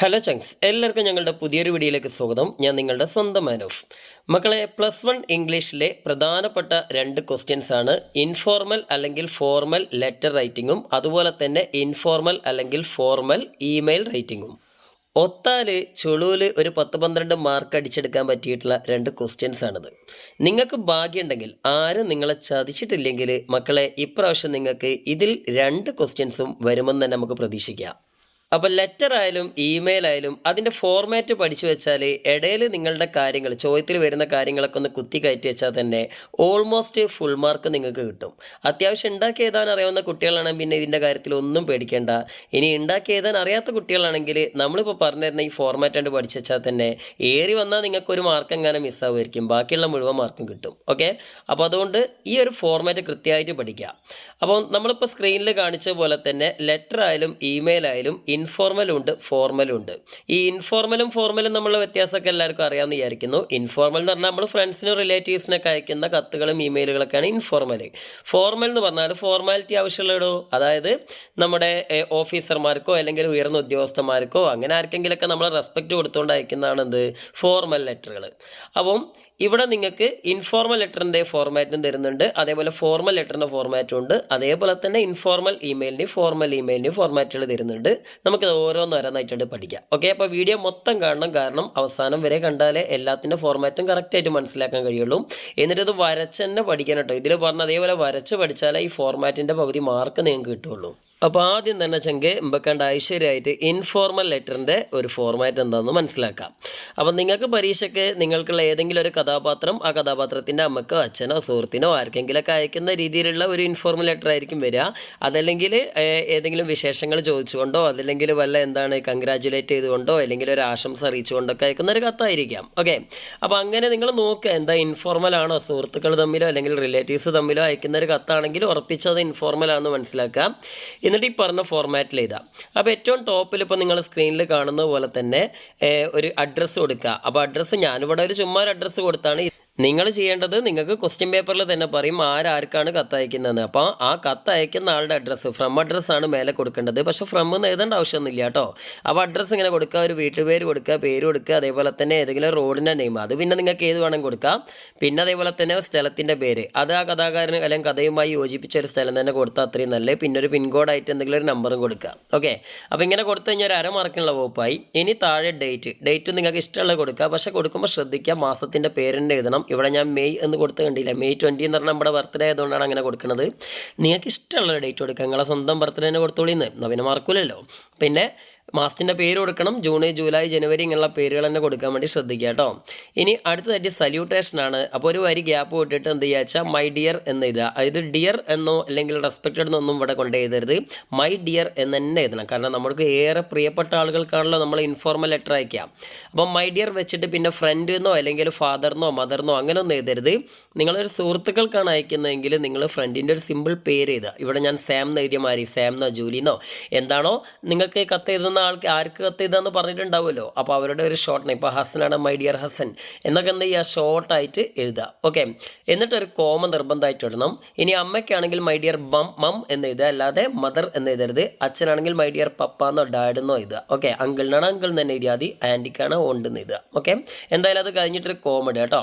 Hello ചങ്സ്, എല്ലാവർക്കും ഞങ്ങളുടെ പുതിയൊരു വീഡിയോയിലേക്ക് സ്വാഗതം. ഞാൻ നിങ്ങളുടെ സ്വന്തം മാനോഫ്. മക്കളെ, +1 ഇംഗ്ലീഷിലെ പ്രധാനപ്പെട്ട 2 ക്വസ്റ്റ്യൻസ് ആണ് ഇൻഫോർമൽ അല്ലെങ്കിൽ ഫോർമൽ ലെറ്റർ റൈറ്റിങ്ങും അതുപോലെ തന്നെ ഇൻഫോർമൽ അല്ലെങ്കിൽ ഫോർമൽ ഇമെയിൽ റൈറ്റിങ്ങും. ഒത്താല് ചുളുവിൽ ഒരു 10-12 മാർക്ക് അടിച്ചെടുക്കാൻ പറ്റിയിട്ടുള്ള 2 ക്വസ്റ്റ്യൻസ് ആണിത്. നിങ്ങൾക്ക് ഭാഗ്യമുണ്ടെങ്കിൽ, ആരും നിങ്ങളെ ചതിച്ചിട്ടില്ലെങ്കിൽ മക്കളെ, ഇപ്രാവശ്യം നിങ്ങൾക്ക് ഇതിൽ 2 ക്വസ്റ്റ്യൻസും വരുമെന്ന് തന്നെ നമുക്ക് പ്രതീക്ഷിക്കാം. അപ്പോൾ ലെറ്റർ ആയാലും ഇമെയിൽ ആയാലും അതിൻ്റെ ഫോർമാറ്റ് പഠിച്ചു വെച്ചാൽ ഇടയിൽ നിങ്ങളുടെ കാര്യങ്ങൾ, ചോദ്യത്തിൽ വരുന്ന കാര്യങ്ങളൊക്കെ ഒന്ന് കുത്തി കയറ്റി വെച്ചാൽ തന്നെ ഓൾമോസ്റ്റ് ഫുൾ മാർക്ക് നിങ്ങൾക്ക് കിട്ടും. അത്യാവശ്യം ഉണ്ടാക്കി എഴുതാൻ അറിയാവുന്ന കുട്ടികളാണെങ്കിൽ പിന്നെ ഇതിൻ്റെ കാര്യത്തിൽ ഒന്നും പേടിക്കേണ്ട. ഇനി ഉണ്ടാക്കി എഴുതാൻ അറിയാത്ത കുട്ടികളാണെങ്കിൽ നമ്മളിപ്പോൾ പറഞ്ഞു തരുന്ന ഈ ഫോർമാറ്റ് കണ്ട് പഠിച്ചു വെച്ചാൽ തന്നെ ഏറി വന്നാൽ നിങ്ങൾക്കൊരു മാർക്ക് എങ്ങനെ മിസ്സാവുമായിരിക്കും, ബാക്കിയുള്ള മുഴുവൻ മാർക്കും കിട്ടും. ഓക്കെ, അപ്പോൾ അതുകൊണ്ട് ഈ ഒരു ഫോർമാറ്റ് കൃത്യമായിട്ട് പഠിക്കുക. അപ്പോൾ നമ്മളിപ്പോൾ സ്ക്രീനിൽ കാണിച്ച പോലെ തന്നെ ലെറ്റർ ആയാലും ഇമെയിൽ ആയാലും ഇൻഫോർമലും ഉണ്ട്, ഫോർമലും ഉണ്ട്. ഈ ഇൻഫോർമലും ഫോർമലും നമ്മളുടെ വ്യത്യാസമൊക്കെ എല്ലാവർക്കും അറിയാമെന്ന് വിചാരിക്കുന്നു. ഇൻഫോർമൽ എന്ന് പറഞ്ഞാൽ നമ്മൾ ഫ്രണ്ട്സിനും റിലേറ്റീവ്സിനൊക്കെ അയക്കുന്ന കത്തുകളും ഇമെയിലുകളൊക്കെയാണ് ഇൻഫോർമൽ. ഫോർമൽ എന്ന് പറഞ്ഞാൽ ഫോർമാലിറ്റി ആവശ്യമുള്ളതോ, അതായത് നമ്മുടെ ഓഫീസർമാർക്കോ അല്ലെങ്കിൽ ഉയർന്ന ഉദ്യോഗസ്ഥന്മാർക്കോ അങ്ങനെ ആർക്കെങ്കിലൊക്കെ നമ്മൾ റെസ്പെക്റ്റ് കൊടുത്തുകൊണ്ട് അയക്കുന്നതാണ് എന്ത്, ഫോർമൽ ലെറ്ററുകൾ. അപ്പം ഇവിടെ നിങ്ങൾക്ക് ഇൻഫോർമൽ ലെറ്ററിൻ്റെ ഫോർമാറ്റും തരുന്നുണ്ട്, അതേപോലെ ഫോർമൽ ലെറ്ററിൻ്റെ ഫോർമാറ്റും ഉണ്ട്, അതേപോലെ തന്നെ ഇൻഫോർമൽ ഇമെയിലിൻ്റെയും ഫോർമൽ ഇമെയിലിൻ്റെയും ഫോർമാറ്റുകൾ തരുന്നുണ്ട്. നമുക്കത് ഓരോന്നോരോന്നായിട്ടുണ്ട് പഠിക്കാം. ഓക്കെ, അപ്പോൾ വീഡിയോ മൊത്തം കാണണം, കാരണം അവസാനം വരെ കണ്ടാലേ എല്ലാത്തിൻ്റെ ഫോർമാറ്റും കറക്റ്റായിട്ട് മനസ്സിലാക്കാൻ കഴിയുള്ളൂ. എന്നിട്ട് വരച്ച് തന്നെ പഠിക്കാൻ കേട്ടോ. ഇതിൽ പറഞ്ഞ അതേപോലെ വരച്ച് പഠിച്ചാലേ ഈ ഫോർമാറ്റിൻ്റെ പകുതി മാർക്ക് നിങ്ങൾക്ക് കിട്ടുള്ളൂ. അപ്പോൾ ആദ്യം തന്നെ ചെങ്ക് ഇമ്പക്കണ്ട ഐശ്വര്യമായിട്ട് ഇൻഫോർമൽ ലെറ്ററിൻ്റെ ഒരു ഫോർമാറ്റ് എന്താണെന്ന് മനസ്സിലാക്കാം. അപ്പം നിങ്ങൾക്ക് പരീക്ഷയ്ക്ക് നിങ്ങൾക്കുള്ള ഏതെങ്കിലും ഒരു കഥാപാത്രം, ആ കഥാപാത്രത്തിൻ്റെ അമ്മക്കോ അച്ഛനോ സുഹൃത്തിനോ ആർക്കെങ്കിലൊക്കെ അയക്കുന്ന രീതിയിലുള്ള ഒരു ഇൻഫോർമൽ ലെറ്റർ ആയിരിക്കും വരിക. അതല്ലെങ്കിൽ ഏതെങ്കിലും വിശേഷങ്ങൾ ചോദിച്ചുകൊണ്ടോ അതല്ലെങ്കിൽ വല്ല എന്താണ് കൺഗ്രാജുലേറ്റ് ചെയ്തുകൊണ്ടോ അല്ലെങ്കിൽ ഒരു ആശംസ അറിയിച്ചുകൊണ്ടൊക്കെ അയക്കുന്ന ഒരു കത്തായിരിക്കാം. ഓക്കെ, അപ്പോൾ അങ്ങനെ നിങ്ങൾ നോക്കുക, എന്താ ഇൻഫോർമൽ ആണോ, സുഹൃത്തുക്കൾ തമ്മിലോ അല്ലെങ്കിൽ റിലേറ്റീവ്സ് തമ്മിലോ അയക്കുന്ന ഒരു കത്താണെങ്കിൽ ഉറപ്പിച്ചത് ഇൻഫോർമൽ ആണെന്ന് മനസ്സിലാക്കാം. എന്നിട്ട് ഈ പറഞ്ഞ ഫോർമാറ്റിൽ എഴുതാം. അപ്പോൾ ഏറ്റവും ടോപ്പിൽ ഇപ്പോൾ നിങ്ങൾ സ്ക്രീനിൽ കാണുന്ന പോലെ തന്നെ ഒരു അഡ്രസ്സ് കൊടുക്കുക. അപ്പോൾ അഡ്രസ്സ് ഞാനിവിടെ ഒരു ചുമ്മാ ഒരു അഡ്രസ്സ് കൊടുത്താണ്. നിങ്ങൾ ചെയ്യേണ്ടത്, നിങ്ങൾക്ക് ക്വസ്റ്റ്യൻ പേപ്പറിൽ തന്നെ പറയും ആർക്കാണ് കത്തയക്കുന്നതെന്ന്. അപ്പോൾ ആ കത്തയക്കുന്ന ആളുടെ അഡ്രസ്സ്, ഫ്രം അഡ്രസ്സാണ് മേലെ കൊടുക്കേണ്ടത്. പക്ഷേ ഫ്രം എന്ന് എഴുതേണ്ട ആവശ്യമൊന്നുമില്ല കേട്ടോ. അപ്പോൾ അഡ്രസ്സ് ഇങ്ങനെ കൊടുക്കുക, ഒരു വീട്ടുപേര് കൊടുക്കുക, പേര് കൊടുക്കുക, അതേപോലെ തന്നെ ഏതെങ്കിലും റോഡിൻ്റെ നെയിം, അത് പിന്നെ നിങ്ങൾക്ക് ഏത് വേണം കൊടുക്കാം. പിന്നെ അതേപോലെ തന്നെ സ്ഥലത്തിൻ്റെ പേര്, അത് ആ കഥാകാരന് അല്ലെങ്കിൽ കഥയുമായി യോജിപ്പിച്ച ഒരു സ്ഥലം തന്നെ കൊടുത്താൽ അത്രയും നല്ലത്. പിന്നെ ഒരു പിൻകോഡായിട്ട് എന്തെങ്കിലും ഒരു നമ്പറും കൊടുക്കുക. ഓക്കെ, അപ്പോൾ ഇങ്ങനെ കൊടുത്തു കഴിഞ്ഞാൽ ഒരു അരമാർക്കിനുള്ള വകുപ്പായി. ഇനി താഴെ ഡേറ്റ് നിങ്ങൾക്ക് ഇഷ്ടമുള്ളത് കൊടുക്കുക. പക്ഷേ കൊടുക്കുമ്പോൾ ശ്രദ്ധിക്കുക, മാസത്തിൻ്റെ പേരിൻ്റെ എഴുതണം. ഇവിടെ ഞാൻ മെയ് എന്ന് കൊടുത്ത് കണ്ടില്ല, മെയ് 20 എന്ന് പറഞ്ഞാൽ നമ്മുടെ ബർത്ത്ഡേ ആയതുകൊണ്ടാണ് അങ്ങനെ കൊടുക്കുന്നത്. നിങ്ങൾക്ക് ഇഷ്ടമുള്ള ഡേറ്റ് കൊടുക്കുക, നിങ്ങളെ സ്വന്തം ബർത്ത്ഡേ തന്നെ കൊടുത്തോളിന്ന്, എന്നാൽ പിന്നെ മാർക്കില്ലല്ലോ. പിന്നെ മാസത്തിൻ്റെ പേര് കൊടുക്കണം, ജൂൺ, ജൂലൈ, ജനുവരി ഇങ്ങനെയുള്ള പേരുകൾ തന്നെ കൊടുക്കാൻ വേണ്ടി ശ്രദ്ധിക്കുക കേട്ടോ. ഇനി അടുത്തതായിട്ട് സല്യൂട്ടേഷനാണ്. അപ്പോൾ ഒരു വരി ഗ്യാപ്പ് വിട്ടിട്ട് എന്ത് ചെയ്യുക വെച്ചാൽ മൈ ഡിയർ എന്ന് എഴുതുക. അതായത് ഡിയർ എന്നോ അല്ലെങ്കിൽ റെസ്പെക്റ്റഡ് എന്നൊന്നും ഇവിടെ കൊണ്ട് എഴുതരുത്, മൈ ഡിയർ എന്ന് തന്നെ എഴുതണം. കാരണം നമുക്ക് ഏറെ പ്രിയപ്പെട്ട ആളുകൾക്കാണല്ലോ നമ്മൾ ഇൻഫോർമൽ ലെറ്റർ അയക്കുക. അപ്പം മൈ ഡിയർ വെച്ചിട്ട് പിന്നെ ഫ്രണ്ട് എന്നോ അല്ലെങ്കിൽ ഫാദറിനോ മദറിനോ അങ്ങനെ ഒന്നും എഴുതരുത്. നിങ്ങളൊരു സുഹൃത്തുക്കൾക്കാണ് അയക്കുന്നതെങ്കിൽ നിങ്ങൾ ഫ്രണ്ടിൻ്റെ ഒരു സിമ്പിൾ പേര് എഴുതുക. ഇവിടെ ഞാൻ സാം എന്ന് എഴുതിയ മാതിരി, സാമെന്നോ ജൂലിന്നോ എന്താണോ നിങ്ങൾക്ക് കത്ത് എഴുതുന്ന ആൾക്ക് ആർക്ക് കത്ത് ചെയ്താന്ന് പറഞ്ഞിട്ടുണ്ടാവുമല്ലോ. അപ്പോൾ അവരുടെ ഒരു ഷോർട്ട് നെയിം, ഇപ്പോൾ ഹസനാണ് മൈ ഡിയർ ഹസൻ എന്നൊക്കെ എന്ത് ചെയ്യുക, ഷോർട്ടായിട്ട് എഴുതുക. ഓക്കെ, എന്നിട്ടൊരു കോമ നിർബന്ധമായിട്ട് ഇടണം. ഇനി അമ്മയ്ക്കാണെങ്കിൽ മൈ ഡിയർ മം എന്ന് എഴുതുക, അല്ലാതെ മദർ എന്ന് എഴുതരുത്. അച്ഛനാണെങ്കിൽ മൈ ഡിയർ പപ്പ എന്നോ ഡാഡ് എന്നോ എഴുതുക. ഓക്കെ, അങ്കിളിനാണ് അങ്കിൾ തന്നെ എഴുതിയാൽ മതി, ആൻറ്റിക്കാണ് ഓണ്ടെന്ന് എഴുതുക. ഓക്കെ, എന്തായാലും അത് കഴിഞ്ഞിട്ടൊരു കോമ ഇടുക കേട്ടോ.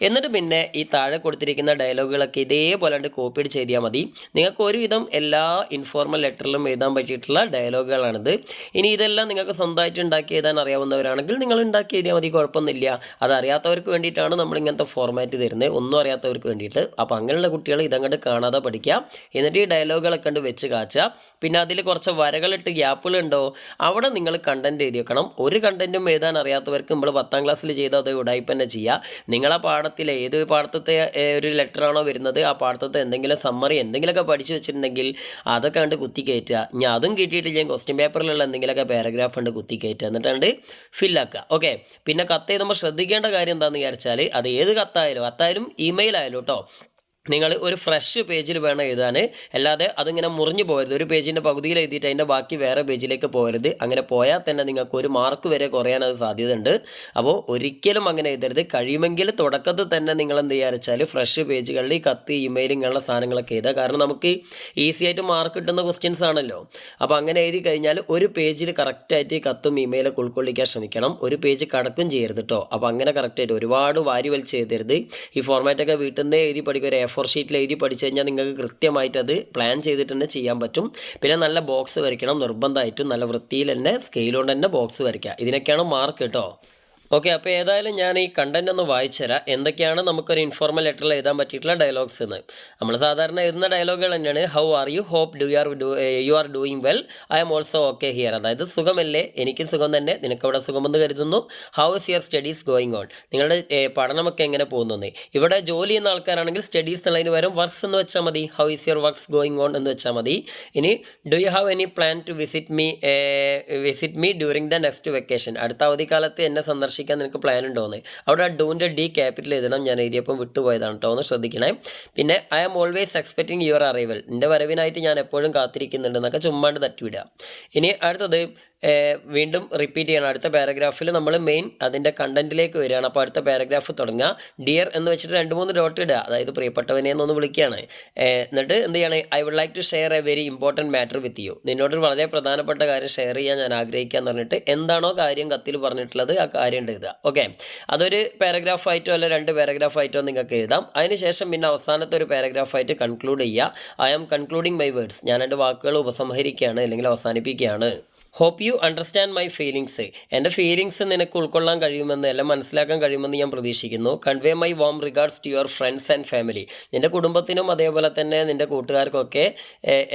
എന്നിട്ട് പിന്നെ ഈ താഴെ കൊടുത്തിരിക്കുന്ന ഡയലോഗുകളൊക്കെ ഇതേപോലെ കോപ്പി അടിച്ച് എഴുതിയാൽ മതി. നിങ്ങൾക്ക് ഒരുവിധം എല്ലാ ഇൻഫോർമൽ ലെറ്ററിലും എഴുതാൻ പറ്റിയിട്ടുള്ള ഡയലോഗുകളാണിത്. ഇനി ഇതെല്ലാം നിങ്ങൾക്ക് സ്വന്തമായിട്ട് ഉണ്ടാക്കി എഴുതാൻ അറിയാവുന്നവരാണെങ്കിൽ നിങ്ങൾ ഉണ്ടാക്കി എഴുതിയാൽ മതി, കുഴപ്പമൊന്നുമില്ല. അതറിയാത്തവർക്ക് വേണ്ടിയിട്ടാണ് നമ്മൾ ഇങ്ങനത്തെ ഫോർമാറ്റ് തരുന്നത്, ഒന്നും അറിയാത്തവർക്ക് വേണ്ടിയിട്ട്. അപ്പോൾ അങ്ങനെയുള്ള കുട്ടികൾ ഇതങ്ങോട്ട് കാണാതെ പഠിക്കുക. എന്നിട്ട് ഈ ഡയലോഗുകളൊക്കെ കണ്ട് വെച്ച് കാച്ചുക. പിന്നെ അതിൽ കുറച്ച് വരകളിട്ട് ഗ്യാപ്പുകളുണ്ടോ അവിടെ നിങ്ങൾ കണ്ടൻറ്റ് എഴുതി വെക്കണം. ഒരു കണ്ടൻറ്റും എഴുതാൻ അറിയാത്തവർക്ക് നമ്മൾ 10ാം ക്ലാസ്സിൽ ചെയ്ത അത് ഉടായ്പ തന്നെ ചെയ്യുക. നിങ്ങളെ പാഠത്തിലെ ഏത് പാഠത്തെ ഒരു ലെറ്ററാണോ വരുന്നത്, ആ പാഠത്തെ എന്തെങ്കിലും സമ്മറി എന്തെങ്കിലുമൊക്കെ പഠിച്ചു വെച്ചിട്ടുണ്ടെങ്കിൽ അതൊക്കെ കണ്ട് കുത്തി കയറ്റുക. ഇനി അതും കിട്ടിയിട്ടില്ല, ക്വസ്റ്റ്യൻ പേപ്പറിലുള്ള എന്തെങ്കിലുമൊക്കെ പാരഗ്രാഫ് ഉണ്ട് കുത്തി കയറ്റുക, എന്നിട്ടുണ്ട് ഫില്ലാക്കുക. ഓക്കെ, പിന്നെ കത്ത് എഴുതുമ്പോൾ ശ്രദ്ധിക്കേണ്ട കാര്യം എന്താണെന്ന് വിചാരിച്ചാൽ അത് ഏത് കത്തായാലും ഇമെയിൽ ആയാലും കേട്ടോ, നിങ്ങൾ ഒരു ഫ്രഷ് പേജിൽ വേണം എഴുതാൻ, അല്ലാതെ അതിങ്ങനെ മുറിഞ്ഞു പോകരുത്. ഒരു പേജിൻ്റെ പകുതിയിൽ എഴുതിയിട്ട് അതിൻ്റെ ബാക്കി വേറെ പേജിലേക്ക് പോകരുത്. അങ്ങനെ പോയാൽ തന്നെ നിങ്ങൾക്ക് ഒരു മാർക്ക് വരെ കുറയാൻ അത് സാധ്യതയുണ്ട്. അപ്പോൾ ഒരിക്കലും അങ്ങനെ എഴുതരുത്. കഴിയുമെങ്കിൽ തുടക്കത്തിൽ തന്നെ നിങ്ങൾ എന്ത് ചെയ്യുക വെച്ചാൽ ഫ്രഷ് പേജുകളിൽ കത്ത് ഇമെയിൽ ഇങ്ങനെയുള്ള സാധനങ്ങളൊക്കെ എഴുതുക. കാരണം നമുക്ക് ഈസി ആയിട്ട് മാർക്ക് കിട്ടുന്ന ക്വസ്റ്റ്യൻസ് ആണല്ലോ. അപ്പോൾ അങ്ങനെ എഴുതി കഴിഞ്ഞാൽ ഒരു പേജിൽ കറക്റ്റായിട്ട് കത്തും ഇമെയിലൊക്കെ ഉൾക്കൊള്ളിക്കാൻ ശ്രമിക്കണം. ഒരു പേജ് കടക്കും ചെയ്യരുത് കേട്ടോ. അപ്പോൾ അങ്ങനെ കറക്റ്റായിട്ട് ഒരുപാട് വാരി വലിച്ച് എഴുതരുത്. ഈ ഫോർമാറ്റൊക്കെ വീട്ടിൽ നിന്ന് എഴുതി പഠിക്കുക. ഒരു A4 ഷീറ്റിൽ എഴുതി പഠിച്ചു കഴിഞ്ഞാൽ നിങ്ങൾക്ക് കൃത്യമായിട്ട് അത് പ്ലാൻ ചെയ്തിട്ട് തന്നെ ചെയ്യാൻ പറ്റും. പിന്നെ നല്ല ബോക്സ് വരയ്ക്കണം നിർബന്ധമായിട്ടും. നല്ല വൃത്തിയിൽ തന്നെ സ്കെയിൽ കൊണ്ട് തന്നെ ബോക്സ് വരയ്ക്കുക. ഇതിനൊക്കെയാണ് മാർക്ക് കേട്ടോ. ഓക്കെ, അപ്പോൾ ഏതായാലും ഞാൻ ഈ കണ്ടന്റ് ഒന്ന് വായിച്ചു തരാം. എന്തൊക്കെയാണ് നമുക്കൊരു ഇൻഫോർമൽ ലെറ്ററിൽ എഴുതാൻ പറ്റിയിട്ടുള്ള ഡയലോഗ്സ് എന്ന്. നമ്മൾ സാധാരണ എഴുതുന്ന ഡയലോഗുകൾ തന്നെയാണ്. How are you, hope you are doing well, I am also okay here. അതായത് സുഖമല്ലേ, എനിക്കും സുഖം തന്നെ, നിനക്കവിടെ സുഖമെന്ന് കരുതുന്നു. How is your studies going on, നിങ്ങളുടെ പഠനമൊക്കെ എങ്ങനെ പോകുന്നു. ഇവിടെ ജോലി ചെയ്യുന്ന ആൾക്കാരാണെങ്കിൽ സ്റ്റഡീസ് എന്നുള്ളതിന് പകരം വർക്ക്സ് എന്ന് വെച്ചാൽ മതി. How is your works going on എന്ന് വെച്ചാൽ മതി. ഇനി do you have any plan to visit me during the next vacation, അടുത്ത അവധിക്കാലത്ത് എന്നെ സന്ദർശിക്കാൻ നിനക്ക് പ്ലാൻ ഉണ്ടോയെന്ന്. അവിടെ ഡൂൻ്റെ D ക്യാപിറ്റൽ എഴുതണം. ഞാൻ എഴുതിയപ്പം വിട്ടുപോയതാണ് കേട്ടോ, ഒന്ന് ശ്രദ്ധിക്കണേ. പിന്നെ I am always expecting your arrival, നിൻ്റെ വരവിനായിട്ട് ഞാൻ എപ്പോഴും കാത്തിരിക്കുന്നുണ്ട് എന്നൊക്കെ ചുമ്മാണ്ട് തട്ടിവിടുക. ഇനി അടുത്തത് വീണ്ടും റിപ്പീറ്റ് ചെയ്യണം. അടുത്ത പാരഗ്രാഫിൽ നമ്മൾ മെയിൻ അതിൻ്റെ കണ്ടന്റിലേക്ക് വരികയാണ്. അപ്പോൾ അടുത്ത പാരഗ്രാഫ് തുടങ്ങുക. ഡിയർ എന്ന് വെച്ചിട്ട് 2-3 ഡോട്ട് ഇടുക. അതായത് പ്രിയപ്പെട്ടവനെ എന്നൊന്ന് വിളിക്കുകയാണ്. എന്നിട്ട് എന്ത് ചെയ്യണം, I would like to share a very important matter with you, നിന്നോടൊരു വളരെ പ്രധാനപ്പെട്ട കാര്യം ഷെയർ ചെയ്യാൻ ഞാൻ ആഗ്രഹിക്കുക എന്ന് പറഞ്ഞിട്ട് എന്താണോ കാര്യം കത്തിൽ പറഞ്ഞിട്ടുള്ളത് ആ കാര്യം എഴുതുക. ഓക്കെ, അതൊരു പാരഗ്രാഫായിട്ടോ അല്ല 2 പാരഗ്രാഫായിട്ടോ നിങ്ങൾക്ക് എഴുതാം. അതിനുശേഷം പിന്നെ അവസാനത്തെ ഒരു പാരഗ്രാഫായിട്ട് കൺക്ലൂഡ് ചെയ്യുക. I am concluding my words, ഞാൻ എൻ്റെ വാക്കുകൾ ഉപസംഹരിക്കുകയാണ് അല്ലെങ്കിൽ അവസാനിപ്പിക്കുകയാണ്. Hope you understand my feelings, എൻ്റെ ഫീലിങ്സ് നിനക്ക് ഉൾക്കൊള്ളാൻ കഴിയുമെന്ന് അല്ല മനസ്സിലാക്കാൻ കഴിയുമെന്ന് ഞാൻ പ്രതീക്ഷിക്കുന്നു. Convey my warm regards to your friends and family, നിൻ്റെ കുടുംബത്തിനും അതേപോലെ തന്നെ നിൻ്റെ കൂട്ടുകാർക്കൊക്കെ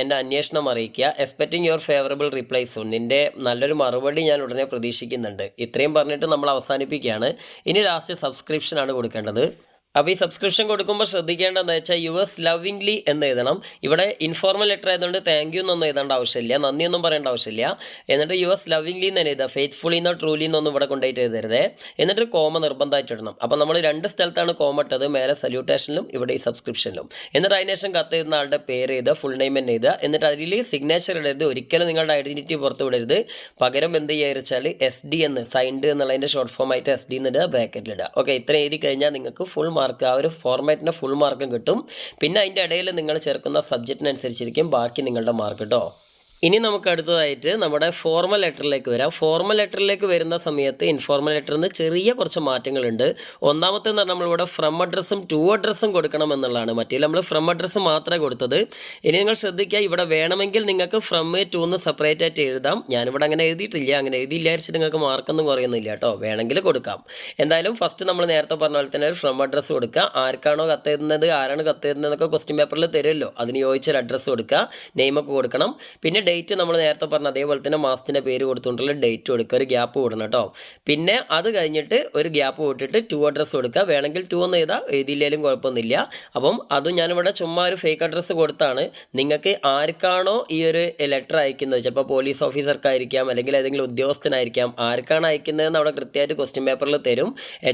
എൻ്റെ അന്വേഷണം അറിയിക്കുക. Expecting your favourable reply soon, നിൻ്റെ നല്ലൊരു മറുപടി ഞാൻ ഉടനെ പ്രതീക്ഷിക്കുന്നുണ്ട്. ഇത്രയും പറഞ്ഞിട്ട് നമ്മൾ അവസാനിപ്പിക്കുകയാണ്. ഇനി ലാസ്റ്റ് സബ്സ്ക്രിപ്ഷനാണ് കൊടുക്കേണ്ടത്. അപ്പോൾ ഈ സബ്സ്ക്രിപ്ഷൻ കൊടുക്കുമ്പോൾ ശ്രദ്ധിക്കേണ്ടതെന്ന് വെച്ചാൽ യുവേഴ്സ് ലവിംഗ്ലി എന്ന് എഴുതണം. ഇവിടെ ഇൻഫോർമൽ ലെറ്റർ ആയതുകൊണ്ട് താങ്ക് യു എന്നൊന്നും എഴുതേണ്ട ആവശ്യമില്ല, നന്ദിയൊന്നും പറയേണ്ട ആവശ്യമില്ല. എന്നിട്ട് യുവേഴ്സ് ലവിംഗ്ലി എന്ന് എഴുതുക. ഫെയ്ത്ത്ഫുള്ളി എന്നോ ട്രൂലി എന്നൊന്നും ഇവിടെ കൊണ്ടുപോയിട്ട് എഴുതരുതേ. എന്നിട്ട് കോമ നിർബന്ധമായിട്ട് ഇടണം. അപ്പോൾ നമ്മൾ 2 സ്ഥലത്താണ് കോമ ഇട്ടത്, മേലെ സല്യൂട്ടേഷനിലും ഇവിടെ ഈ സബ്സ്ക്രിപ്ഷനിലും. എന്നിട്ട് അതിനുശേഷം കത്ത് എഴുതുന്ന ആളുടെ പേര് എഴുതുക, ഫുൾ നെയിം തന്നെ എഴുതുക. എന്നിട്ട് അതിൽ സിഗ്നേച്ചർ ഇടരുത്, ഒരിക്കലും നിങ്ങളുടെ ഐഡൻറ്റിറ്റി പുറത്ത് വിടരുത്. പകരം എന്ത് ചെയ്യുക വെച്ചാൽ SD എന്ന് സൈൻഡ് എന്നുള്ളതിൻ്റെ ഷോർട്ട് ഫോം ആയിട്ട് SD എന്ന് ഇടുക, ബ്രാക്കറ്റിലിടുക. ഓക്കെ, ഇത്ര എഴുതി കഴിഞ്ഞാൽ നിങ്ങൾക്ക് ഫുൾ മാർക്ക്, ആ ഒരു ഫോർമാറ്റിൻ്റെ ഫുൾ മാർക്കും കിട്ടും. പിന്നെ അതിൻ്റെ ഇടയിൽ നിങ്ങൾ ചേർക്കുന്ന സബ്ജക്റ്റിനനുസരിച്ചിരിക്കും ബാക്കി നിങ്ങളുടെ മാർക്ക് കേട്ടോ. ഇനി നമുക്ക് അടുത്തതായിട്ട് നമ്മുടെ ഫോർമൽ ലെറ്ററിലേക്ക് വരാം. ഫോർമൽ ലെറ്ററിലേക്ക് വരുന്ന സമയത്ത് ഇൻഫോർമൽ ലെറ്ററിൽ നിന്ന് ചെറിയ കുറച്ച് മാറ്റങ്ങളുണ്ട്. ഒന്നാമത്തെ എന്ന് പറഞ്ഞാൽ നമ്മളിവിടെ ഫ്രം അഡ്രസ്സും ടു അഡ്രസ്സും കൊടുക്കണം എന്നുള്ളതാണ്. മറ്റേ നമ്മൾ ഫ്രം അഡ്രസ്സ് മാത്രമേ കൊടുത്തത്. ഇനി നിങ്ങൾ ശ്രദ്ധിക്കുക, ഇവിടെ വേണമെങ്കിൽ നിങ്ങൾക്ക് ഫ്രം ടു എന്ന് സെപ്പറേറ്റ് ആയിട്ട് എഴുതാം. ഞാനിവിടെ അങ്ങനെ എഴുതിയിട്ടില്ല. അങ്ങനെ എഴുതിയില്ലായിരിച്ചിട്ട് നിങ്ങൾക്ക് മാർക്കൊന്നും കുറയുന്നില്ല കേട്ടോ, വേണമെങ്കിൽ കൊടുക്കാം. എന്തായാലും ഫസ്റ്റ് നമ്മൾ നേരത്തെ പറഞ്ഞ പോലെ തന്നെ ഒരു ഫ്രം അഡ്രസ്സ് കൊടുക്കുക. ആർക്കാണോ കത്തെഴുതുന്നത്, ആരാണ് കത്തെഴുതുന്നതെന്നൊക്കെ ക്വസ്റ്റ്യൻ പേപ്പറിൽ തരുമല്ലോ, അതിന് ചോദിച്ചൊരു അഡ്രസ്സ് കൊടുക്കുക, നെയിമൊക്കെ കൊടുക്കണം. പിന്നെ ഡേറ്റ് നമ്മൾ നേരത്തെ പറഞ്ഞ അതേപോലെ തന്നെ മാസത്തിൻ്റെ പേര് കൊടുത്തുകൊണ്ടുള്ള ഡേറ്റ് കൊടുക്കുക, ഒരു ഗ്യാപ്പ് വിടണം കേട്ടോ. പിന്നെ അത് കഴിഞ്ഞിട്ട് ഒരു ഗ്യാപ്പ് വിട്ടിട്ട് ടു അഡ്രസ്സ് കൊടുക്കുക. വേണമെങ്കിൽ 2 എന്ന് എഴുതിയില്ലെങ്കിലും കുഴപ്പമൊന്നുമില്ല. അപ്പം അതും ഞാനിവിടെ ചുമ്മാ ഒരു ഫേക്ക് അഡ്രസ്സ് കൊടുത്താണ്. നിങ്ങൾക്ക് ആർക്കാണോ ഈ ഒരു ലെറ്റർ അയക്കുന്നത്, ചിലപ്പോൾ പോലീസ് ഓഫീസർക്കായിരിക്കാം അല്ലെങ്കിൽ ഏതെങ്കിലും ഉദ്യോഗസ്ഥനായിരിക്കാം, ആർക്കാണ് അയക്കുന്നതെന്ന് അവിടെ കൃത്യമായിട്ട് ക്വസ്റ്റ്യൻ പേപ്പറിൽ തരും.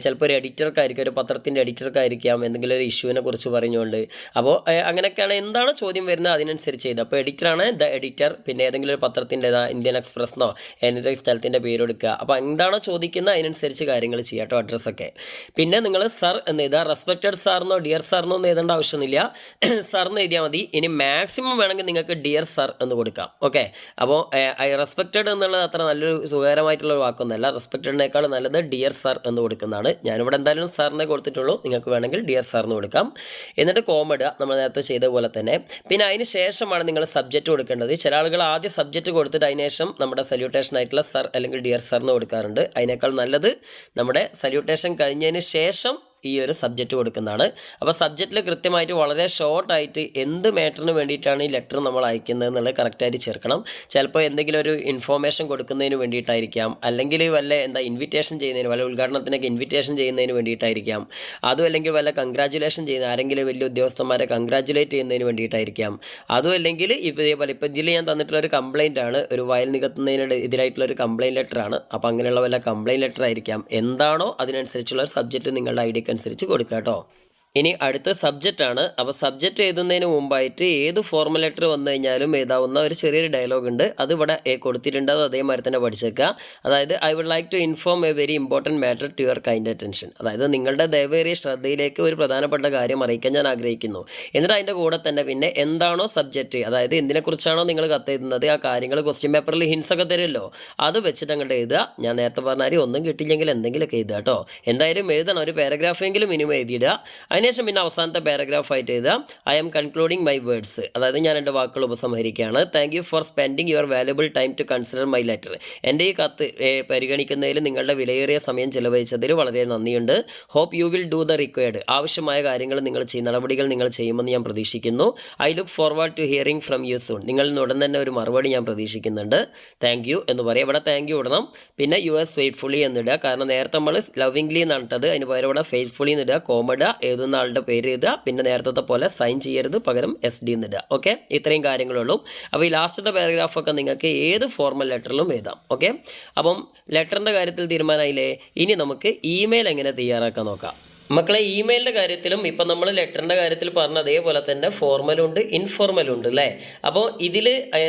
ചിലപ്പോൾ ഒരു എഡിറ്റർക്കായിരിക്കും, ഒരു പത്രത്തിൻ്റെ എഡിറ്റർക്കായിരിക്കാം, എന്തെങ്കിലും ഒരു ഇഷ്യൂവിനെ കുറിച്ച് പറഞ്ഞുകൊണ്ട്. അപ്പോൾ അങ്ങനെയൊക്കെയാണ് എന്താണ് ചോദ്യം വരുന്നത് അതിനനുസരിച്ച് ചെയ്ത്. അപ്പോൾ എഡിറ്ററാണ് ദ എഡിറ്റർ, പിന്നെ ഏതെങ്കിലും ഒരു പത്രത്തിൻ്റെതാ ഇന്ത്യൻ എക്സ്പ്രസ്സോ ഏതെങ്കിലും സ്ഥലത്തിൻ്റെ പേര് കൊടുക്കുക. അപ്പോൾ എന്താണോ ചോദിക്കുന്നത് അതിനനുസരിച്ച് കാര്യങ്ങൾ ചെയ്യാം കേട്ടോ, അഡ്രസ്സൊക്കെ. പിന്നെ നിങ്ങൾ സർ എന്ന് എഴുതുക. റെസ്പെക്റ്റഡ് സാറിനോ ഡിയർ സാറിനോ ഒന്നും എഴുതേണ്ട ആവശ്യമൊന്നുമില്ല, സർ എന്ന് എഴുതിയാൽ മതി. ഇനി മാക്സിമം വേണമെങ്കിൽ നിങ്ങൾക്ക് ഡിയർ സർ എന്ന് കൊടുക്കാം. ഓക്കെ, അപ്പോൾ റെസ്പെക്റ്റഡ് എന്നുള്ളത് അത്ര നല്ലൊരു സുഖകരമായിട്ടുള്ള ഒരു വാക്കൊന്നുമല്ല. റെസ്പെക്റ്റഡിനേക്കാൾ നല്ലത് ഡിയർ സർ എന്ന് കൊടുക്കുന്നതാണ്. ഞാനിവിടെ എന്തായാലും സാറിനെ കൊടുത്തിട്ടുള്ളൂ, നിങ്ങൾക്ക് വേണമെങ്കിൽ ഡിയർ സാർ എന്ന് കൊടുക്കാം. എന്നിട്ട് കോമഡ നമ്മൾ നേരത്തെ ചെയ്ത പോലെ തന്നെ. പിന്നെ അതിന് ശേഷമാണ് നിങ്ങൾ സബ്ജക്റ്റ് കൊടുക്കേണ്ടത്. ചില ആളുകൾ ആദ്യം സബ്ജക്റ്റ് കൊടുത്തിട്ട് അതിനുശേഷം നമ്മുടെ സല്യൂട്ടേഷൻ ആയിട്ടുള്ള സർ അല്ലെങ്കിൽ ഡിയർ സർ എന്ന് കൊടുക്കാറുണ്ട്. അതിനേക്കാൾ നല്ലത് നമ്മുടെ സല്യൂട്ടേഷൻ കഴിഞ്ഞതിന് ശേഷം ഈ ഒരു സബ്ജക്റ്റ് കൊടുക്കുന്നതാണ്. അപ്പോൾ സബ്ജക്റ്റിൽ കൃത്യമായിട്ട് വളരെ ഷോർട്ടായിട്ട് എന്ത് മാറ്ററിന് വേണ്ടിയിട്ടാണ് ഈ ലെറ്റർ നമ്മൾ അയക്കുന്നത് എന്നുള്ളത് കറക്റ്റായിട്ട് ചേർക്കണം. ചിലപ്പോൾ എന്തെങ്കിലും ഒരു ഇൻഫോർമേഷൻ കൊടുക്കുന്നതിന് വേണ്ടിയിട്ടായിരിക്കാം, അല്ലെങ്കിൽ വല്ല ഇൻവിറ്റേഷൻ ചെയ്യുന്നതിന്, വല്ല ഉദ്ഘാടനത്തിനൊക്കെ ഇൻവിറ്റേഷൻ ചെയ്യുന്നതിന് വേണ്ടിയിട്ടായിരിക്കാം, അതും അല്ലെങ്കിൽ വല്ല കൺഗ്രാജുലേഷൻ ചെയ്യുന്ന ആരെങ്കിലും വലിയ ഉദ്യോഗസ്ഥന്മാരെ കൺഗ്രാജുലേറ്റ് ചെയ്യുന്നതിന് വേണ്ടിയിട്ടായിരിക്കാം, അതും അല്ലെങ്കിൽ ഇതേപോലെ ഇപ്പോൾ ഇതിൽ ഞാൻ തന്നിട്ടുള്ള ഒരു കംപ്ലയിൻ്റ് ആണ്, ഒരു വയൽ നികത്തുന്നതിന് എതിരായിട്ടുള്ള ഒരു കംപ്ലയിൻറ്റ് ലെറ്ററാണ്. അപ്പോൾ അങ്ങനെയുള്ള വല്ല കംപ്ലയിൻറ്റ് ലെറ്റർ ആയിരിക്കാം. എന്താണോ അതിനനുസരിച്ചുള്ള ഒരു സബ്ജക്റ്റ് നിങ്ങളുടെ ഐഡിക്ക് അനുസരിച്ച് കൊടുക്കുക കേട്ടോ. ഇനി അടുത്ത സബ്ജക്റ്റ് ആണ്. അപ്പോൾ സബ്ജക്റ്റ് എഴുതുന്നതിന് മുമ്പായിട്ട് ഏത് ഫോർമൽ ലെറ്റർ വന്നു കഴിഞ്ഞാലും എഴുതാവുന്ന ഒരു ചെറിയൊരു ഡയലോഗ് ഉണ്ട്. അത് ഇവിടെ കൊടുത്തിട്ടുണ്ട്. അത് അതേമാതിരി തന്നെ പഠിച്ചേക്കുക. അതായത് I would like to inform a very important matter to your kind attention. അതായത് നിങ്ങളുടെ ദയവേറിയ ശ്രദ്ധയിലേക്ക് ഒരു പ്രധാനപ്പെട്ട കാര്യം അറിയിക്കാൻ ഞാൻ ആഗ്രഹിക്കുന്നു. എന്നിട്ട് അതിൻ്റെ കൂടെ തന്നെ പിന്നെ എന്താണോ സബ്ജക്റ്റ്, അതായത് എന്തിനെക്കുറിച്ചാണോ നിങ്ങൾ കത്തെഴുതുന്നത് ആ കാര്യങ്ങൾ ക്വസ്റ്റ്യൻ പേപ്പറിൽ ഹിൻസ് ഒക്കെ തരുമല്ലോ, അത് വെച്ചിട്ട് അങ്ങോട്ട് എഴുതുക. ഞാൻ നേരത്തെ പറഞ്ഞാൽ ഒന്നും കിട്ടിയില്ലെങ്കിൽ എന്തെങ്കിലുമൊക്കെ എഴുതുക കേട്ടോ. എന്തായാലും എഴുതണം, ഒരു പാരഗ്രാഫെങ്കിലും മിനിമം എഴുതിയിടുക. അതിനുശേഷം പിന്നെ അവസാനത്തെ പാരഗ്രാഫായിട്ട് എഴുതാം I am concluding my words. അതായത് ഞാൻ എൻ്റെ വാക്കുകൾ ഉപസംഹരിക്കുകയാണ്. Thank you for spending your valuable time to consider my letter. എൻ്റെ ഈ കത്ത് പരിഗണിക്കുന്നതിൽ നിങ്ങളുടെ വിലയേറിയ സമയം ചിലവഴിച്ചതിൽ വളരെ നന്ദിയുണ്ട്. Hope you will do the required. ആവശ്യമായ കാര്യങ്ങൾ നിങ്ങൾ നടപടികൾ നിങ്ങൾ ചെയ്യുമെന്ന് ഞാൻ പ്രതീക്ഷിക്കുന്നു. I look forward to hearing from you soon. നിങ്ങളിൽ നിന്ന് ഉടൻ തന്നെ ഒരു മറുപടി ഞാൻ പ്രതീക്ഷിക്കുന്നുണ്ട്. താങ്ക് യു എന്ന് പറയാം. ഇവിടെ താങ്ക് യു ഇടണം. പിന്നെ യുവേഴ്സ് ഫെയ്ത്ത്ഫുള്ളി എന്നിടുക. കാരണം നേരത്തെ നമ്മൾ ലവിംഗ്ലി എന്നാണ് ഇട്ടത്. അതിന് പകരം ഇവിടെ ഫെയ്ത്ത്ഫുള്ളി എന്നിടുക. കോമഡ എഴുതുന്ന ആളുടെ പേര് എഴുതുക. പിന്നെ നേരത്തെ പോലെ സൈൻ ചെയ്യരുത്, പകരം SD എന്നിടുക. ഓക്കെ, ഇത്രയും കാര്യങ്ങളുള്ളൂ. അപ്പോൾ ഈ ലാസ്റ്റത്തെ പാരഗ്രാഫൊക്കെ നിങ്ങൾക്ക് ഏത് ഫോർമൽ ലെറ്ററിലും എഴുതാം. ഓക്കെ, അപ്പം ലെറ്ററിൻ്റെ കാര്യത്തിൽ തീരുമാനമായില്ലേ. ഇനി നമുക്ക് ഇമെയിൽ എങ്ങനെ തയ്യാറാക്കാൻ നോക്കാം. മക്കളെ, ഇമെയിലിൻ്റെ കാര്യത്തിലും ഇപ്പം നമ്മൾ ലെറ്ററിൻ്റെ കാര്യത്തിൽ പറഞ്ഞ അതേപോലെ തന്നെ ഫോർമലുണ്ട് ഇൻഫോർമലുണ്ട് അല്ലേ. അപ്പോൾ ഇതിൽ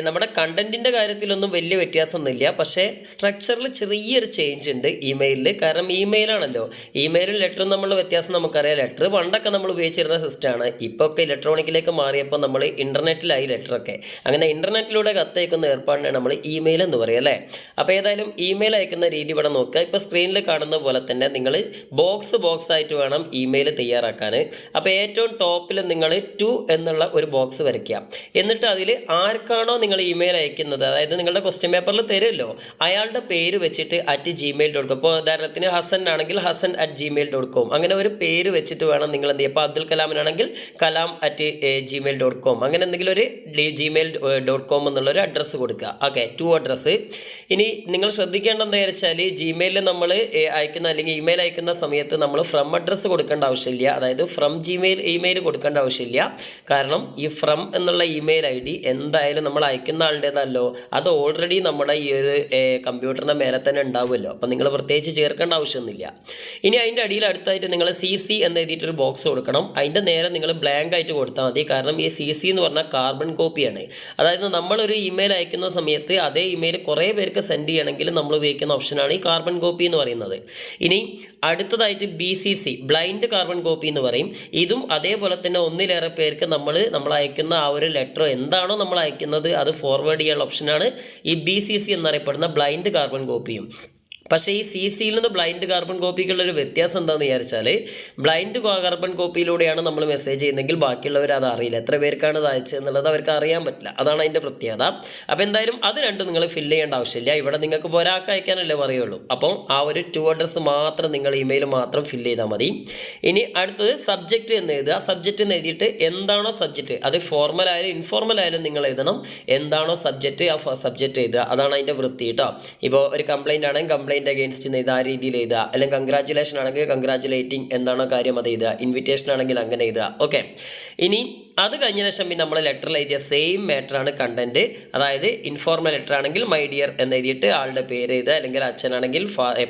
നമ്മുടെ കണ്ടൻറ്റിൻ്റെ കാര്യത്തിലൊന്നും വലിയ വ്യത്യാസമൊന്നുമില്ല. പക്ഷേ സ്ട്രക്ചറിൽ ചെറിയൊരു ചേഞ്ച് ഉണ്ട് ഇമെയിലിൽ. കാരണം ഇമെയിലാണല്ലോ. ഇമെയിലും ലെറ്ററും തമ്മിലുള്ള വ്യത്യാസം നമുക്കറിയാം. ലെറ്റർ പണ്ടൊക്കെ നമ്മൾ ഉപയോഗിച്ചിരുന്ന സിസ്റ്റമാണ്. ഇപ്പോൾ ഒക്കെ ഇലക്ട്രോണിക്കിലേക്ക് മാറിയപ്പോൾ നമ്മൾ ഇൻ്റർനെറ്റിലായി ലെറ്ററൊക്കെ. അങ്ങനെ ഇൻ്റർനെറ്റിലൂടെ കത്തയക്കുന്ന ഏർപ്പാടിനാണ് നമ്മൾ ഇമെയിൽ എന്ന് പറയുക അല്ലേ. അപ്പോൾ ഏതായാലും ഇമെയിൽ അയക്കുന്ന രീതി ഇവിടെ നോക്കുക. ഇപ്പോൾ സ്ക്രീനിൽ കാണുന്ന പോലെ തന്നെ നിങ്ങൾ ബോക്സ് ആയിട്ട് വേണം ഇമെയിൽ തയ്യാറാക്കാൻ. അപ്പോൾ ഏറ്റവും ടോപ്പിൽ നിങ്ങൾ ടു എന്നുള്ള ഒരു ബോക്സ് വരയ്ക്കുക. എന്നിട്ട് അതിൽ ആർക്കാണോ നിങ്ങൾ ഇമെയിൽ അയക്കുന്നത്, അതായത് നിങ്ങളുടെ ക്വസ്റ്റ്യൻ പേപ്പറിൽ തരുമല്ലോ, അയാളുടെ പേര് വെച്ചിട്ട് @gmail.com. ഇപ്പോൾ ഉദാഹരണത്തിന് ഹസൻ ആണെങ്കിൽ ഹസൻ @gmail.com. അങ്ങനെ ഒരു പേര് വെച്ചിട്ട് വേണം നിങ്ങൾ എന്ത് ചെയ്യുക. ഇപ്പോൾ അബ്ദുൽ കലാമിനാണെങ്കിൽ കലാം @gmail.com. അങ്ങനെ എന്തെങ്കിലും ഒരു gmail.com എന്നുള്ളൊരു അഡ്രസ്സ് കൊടുക്കുക. Okay, to address. ഇനി നിങ്ങൾ ശ്രദ്ധിക്കേണ്ടത് എന്താ വെച്ചാൽ ജിമെയിലിൽ നമ്മൾ അയക്കുന്ന അല്ലെങ്കിൽ ഇമെയിൽ അയക്കുന്ന സമയത്ത് നമ്മൾ ഫ്രം അഡ്രസ്സ് കൊടുക്കേണ്ട ആവശ്യമില്ല. അതായത് ഫ്രം ഇമെയിൽ കൊടുക്കേണ്ട ആവശ്യമില്ല. കാരണം ഈ ഫ്രം എന്നുള്ള ഇമെയിൽ ID എന്തായാലും നമ്മൾ അയക്കുന്ന ആളുടേതല്ലോ, അത് ഓൾറെഡി നമ്മുടെ ഈ ഒരു കമ്പ്യൂട്ടറിൻ്റെ മേലെ തന്നെ ഉണ്ടാവുമല്ലോ. അപ്പം നിങ്ങൾ പ്രത്യേകിച്ച് ചേർക്കേണ്ട ആവശ്യമൊന്നുമില്ല. ഇനി അതിൻ്റെ അടിയിൽ അടുത്തായിട്ട് നിങ്ങൾ CC എന്ന് എഴുതിയിട്ടൊരു ബോക്സ് കൊടുക്കണം. അതിൻ്റെ നേരെ നിങ്ങൾ ബ്ലാങ്ക് ആയിട്ട് കൊടുത്താൽ മതി. കാരണം ഈ CC എന്ന് പറഞ്ഞാൽ കാർബൺ കോപ്പിയാണ്. അതായത് നമ്മളൊരു ഇമെയിൽ അയക്കുന്ന സമയത്ത് അതേ ഇമെയിൽ കുറേ പേർക്ക് സെൻഡ് ചെയ്യണമെങ്കിൽ നമ്മൾ ഉപയോഗിക്കുന്ന ഓപ്ഷനാണ് ഈ കാർബൺ കോപ്പി എന്ന് പറയുന്നത്. ഇനി അടുത്തതായിട്ട് BCC ബ്ലൈൻഡ് കാർബൺ കോപ്പി എന്ന് പറയും. ഇതും അതേപോലെ തന്നെ ഒന്നിലേറെ പേർക്ക് നമ്മൾ അയക്കുന്ന ആ ഒരു ലെറ്റർ എന്താണോ നമ്മൾ അയക്കുന്നത് അത് ഫോർവേഡ് ചെയ്യാനുള്ള ഓപ്ഷനാണ് ഈ BCC എന്നറിയപ്പെടുന്ന ബ്ലൈൻഡ് കാർബൺ കോപ്പിയും. പക്ഷേ ഈ CCയിൽ നിന്ന് ബ്ലൈൻഡ് കാർബൺ കോപ്പിക്കുള്ളൊരു വ്യത്യാസം എന്താണെന്ന് വിചാരിച്ചാൽ ബ്ലൈൻഡ് കാർബൺ കോപ്പിയിലൂടെയാണ് നമ്മൾ മെസ്സേജ് ചെയ്യുന്നതെങ്കിൽ ബാക്കിയുള്ളവർ അത് അറിയില്ല. എത്ര പേർക്കാണ് ഇത് അയച്ചതെന്നുള്ളത് അവർക്ക് അറിയാൻ പറ്റില്ല. അതാണ് അതിൻ്റെ പ്രത്യേകത. അപ്പോൾ എന്തായാലും അത് രണ്ടും നിങ്ങൾ ഫില്ല് ചെയ്യേണ്ട ആവശ്യമില്ല. ഇവിടെ നിങ്ങൾക്ക് ഒരാൾക്ക് അയക്കാനല്ലേ പറയുള്ളൂ. അപ്പം ആ ഒരു ടു അഡ്രസ്സ് മാത്രം നിങ്ങൾ ഇമെയിൽ മാത്രം ഫില്ല് ചെയ്താൽ മതി. ഇനി അടുത്തത് സബ്ജക്റ്റ് എന്ന് എഴുതുക. സബ്ജക്റ്റ് എന്ന് എഴുതിയിട്ട് എന്താണോ സബ്ജക്റ്റ്, അത് ഫോർമൽ ആയാലും ഇൻഫോർമൽ ആയാലും നിങ്ങൾ എഴുതണം. എന്താണോ സബ്ജക്റ്റ് ആ സബ്ജക്റ്റ് എഴുതുക. അതാണ് അതിൻ്റെ വൃത്തി കേട്ടോ. ഇപ്പോൾ ഒരു കംപ്ലയിൻ്റ് ആണെങ്കിൽ കംപ്ലയിൻ്റ് അഗെയിൻസ്റ്റ് എഴുതുക, ആ രീതിയിൽ എഴുതുക. അല്ലെങ്കിൽ കൺഗ്രാജുലേഷൻ ആണെങ്കിൽ കൺഗ്രാജുലേറ്റിംഗ് എന്താണോ കാര്യം അത് എഴുതുക. ഇൻവിറ്റേഷൻ ആണെങ്കിൽ അങ്ങനെ എഴുതുക. ഓക്കെ, ഇനി അത് കഴിഞ്ഞ ശേഷം പിന്നെ നമ്മൾ ലെറ്ററിൽ എഴുതിയ സെയിം മാറ്ററാണ് കണ്ടന്റ്. അതായത് ഇൻഫോർമൽ ലെറ്റർ ആണെങ്കിൽ മൈ ഡിയർ എന്ന് എഴുതിയിട്ട് ആളുടെ പേര് എഴുതുക. അല്ലെങ്കിൽ അച്ഛനാണെങ്കിൽ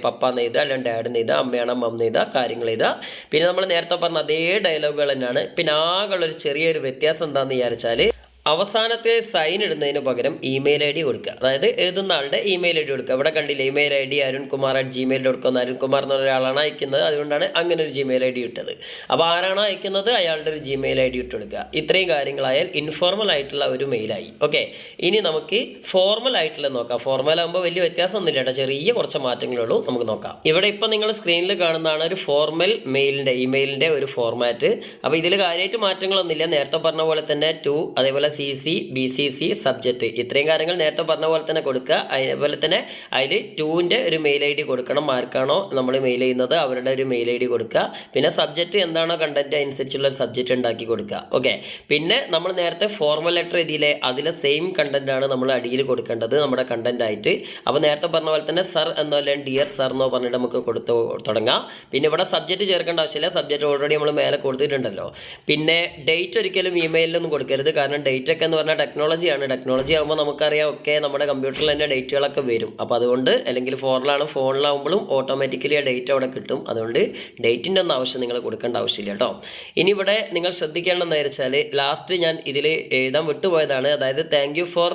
പപ്പ എന്ന് എഴുതുക, അല്ലെങ്കിൽ ഡാഡ് എന്ന് എഴുതുക, അമ്മയാണ് മം എന്ന് എഴുതുക, കാര്യങ്ങൾ എഴുതുക. പിന്നെ നമ്മൾ നേരത്തെ പറഞ്ഞ അതേ ഡയലോഗുകൾ തന്നെയാണ്. പിന്നെ ആകെയുള്ളൊരു ചെറിയൊരു വ്യത്യാസം എന്താണെന്ന് വിചാരിച്ചാൽ അവസാനത്തെ സൈൻ ഇടുന്നതിന് പകരം ഇമെയിൽ ID കൊടുക്കുക. അതായത് എഴുതുന്ന ആളുടെ ഇമെയിൽ ID കൊടുക്കുക. ഇവിടെ കണ്ടില്ല ഇമെയിൽ ID arunkumar@gmail.com. അരുൺകുമാർ എന്ന ഒരാളാണ് അയക്കുന്നത്. അതുകൊണ്ടാണ് അങ്ങനെ ഒരു Gmail ID ഇട്ടത്. അപ്പോൾ ആരാണോ അയക്കുന്നത് അയാളുടെ ഒരു Gmail ID ഇട്ട് കൊടുക്കുക. ഇത്രയും കാര്യങ്ങളായാൽ ഇൻഫോർമൽ ആയിട്ടുള്ള ഒരു മെയിലായി. ഓക്കെ, ഇനി നമുക്ക് ഫോർമൽ ആയിട്ടുള്ള നോക്കാം. ഫോർമൽ ആകുമ്പോൾ വലിയ വ്യത്യാസമൊന്നുമില്ല കേട്ടോ, ചെറിയ കുറച്ച് മാറ്റങ്ങളുള്ളൂ. നമുക്ക് നോക്കാം. ഇവിടെ ഇപ്പം നിങ്ങൾ സ്ക്രീനിൽ കാണുന്നതാണ് ഒരു ഫോർമൽ ഇമെയിലിൻ്റെ ഒരു ഫോർമാറ്റ്. അപ്പോൾ ഇതിൽ കാര്യമായിട്ട് മാറ്റങ്ങളൊന്നുമില്ല. നേരത്തെ പറഞ്ഞ പോലെ തന്നെ ടു, അതേപോലെ CC BCC സബ്ജക്റ്റ്, ഇത്രയും കാര്യങ്ങൾ നേരത്തെ പറഞ്ഞ പോലെ തന്നെ കൊടുക്കുക. അതേപോലെ തന്നെ അതിൽ ടൂവിൻ്റെ ഒരു മെയിൽ ID കൊടുക്കണം. ആർക്കാണോ നമ്മൾ മെയിൽ ചെയ്യുന്നത് അവരുടെ ഒരു മെയിൽ ID കൊടുക്കുക. പിന്നെ സബ്ജക്റ്റ് എന്താണോ കണ്ടന്റ് അനുസരിച്ചുള്ള ഒരു സബ്ജക്റ്റ് ഉണ്ടാക്കി കൊടുക്കുക. ഓക്കെ, പിന്നെ നമ്മൾ നേരത്തെ ഫോർമൽ ലെറ്റർ എഴുതിയില്ലേ, അതിലെ സെയിം കണ്ടന്റാണ് നമ്മൾ അടിയിൽ കൊടുക്കേണ്ടത് നമ്മുടെ കണ്ടന്റ് ആയിട്ട്. അപ്പോൾ നേരത്തെ പറഞ്ഞ പോലെ തന്നെ സർ എന്നോ അല്ലെങ്കിൽ ഡിയർ സർ എന്നോ പറഞ്ഞിട്ട് നമുക്ക് കൊടുത്ത് തുടങ്ങാം. പിന്നെ ഇവിടെ സബ്ജക്റ്റ് ചേർക്കേണ്ട ആവശ്യമില്ല. സബ്ജക്റ്റ് ഓൾറെഡി നമ്മൾ മേലെ കൊടുത്തിട്ടുണ്ടല്ലോ. പിന്നെ ഡേറ്റ് ഒരിക്കലും ഇമെയിലൊന്നും കൊടുക്കരുത്. കാരണം ഡേറ്റ് ഡേറ്റ് ഒക്കെ എന്ന് പറഞ്ഞാൽ ടെക്നോളജി ആകുമ്പോൾ നമുക്കറിയാം ഒക്കെ നമ്മുടെ കമ്പ്യൂട്ടറിൽ തന്നെ ഡേറ്റുകളൊക്കെ വരും. അപ്പോൾ അതുകൊണ്ട് അല്ലെങ്കിൽ ഫോണിലാവുമ്പോഴും ഓട്ടോമാറ്റിക്കലി ആ ഡേറ്റ് അവിടെ കിട്ടും. അതുകൊണ്ട് ഡേറ്റിൻ്റെ ഒന്നും ആവശ്യം നിങ്ങൾ കൊടുക്കേണ്ട ആവശ്യമില്ല കേട്ടോ. ഇനി ഇവിടെ നിങ്ങൾ ശ്രദ്ധിക്കേണ്ടതെന്ന് വെച്ചാൽ ലാസ്റ്റ് ഞാൻ ഇതിൽ എഴുതാൻ വിട്ടുപോയതാണ്. അതായത് thank you for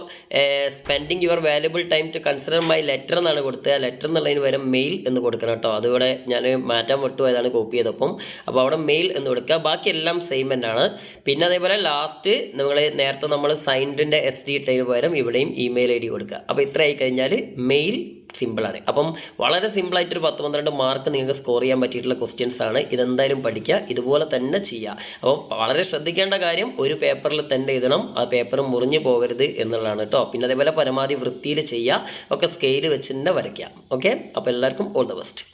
spending your valuable time to consider my letter എന്നാണ് കൊടുത്തത്. ആ ലെറ്റർ എന്നുള്ളതിന് വരെ മെയിൽ എന്ന് കൊടുക്കണം കേട്ടോ. അതിവിടെ ഞാൻ മാറ്റാൻ വിട്ടുപോയതാണ് കോപ്പി ചെയ്തപ്പം. അപ്പോൾ അവിടെ മെയിൽ എന്ന് കൊടുക്കുക. ബാക്കി എല്ലാം സെയിം തന്നെയാണ്. പിന്നെ അതേപോലെ ലാസ്റ്റ് നേരത്തെ നമ്മൾ സൈൻഡിൻ്റെ SD ഇട്ടതിന് പകരം ഇവിടെയും ഇമെയിൽ ID കൊടുക്കുക. അപ്പോൾ ഇത്ര ആയി കഴിഞ്ഞാൽ മെയിൽ സിമ്പിളാണ്. അപ്പം വളരെ സിമ്പിളായിട്ടൊരു 10-12 മാർക്ക് നിങ്ങൾക്ക് സ്കോർ ചെയ്യാൻ പറ്റിയിട്ടുള്ള ക്വസ്റ്റ്യൻസ് ആണ്. ഇതെന്തായാലും പഠിക്കുക, ഇതുപോലെ തന്നെ ചെയ്യുക. അപ്പോൾ വളരെ ശ്രദ്ധിക്കേണ്ട കാര്യം ഒരു പേപ്പറിൽ തന്നെ എഴുതണം, ആ പേപ്പർ മുറിഞ്ഞു പോകരുത് എന്നുള്ളതാണ് കേട്ടോ. പിന്നെ അതേപോലെ പരമാവധി വൃത്തിയിൽ ചെയ്യുക, ഒക്കെ സ്കെയിൽ വെച്ച് തന്നെ വരയ്ക്കുക. ഓക്കെ, അപ്പോൾ എല്ലാവർക്കും ഓൾ ദ ബെസ്റ്റ്.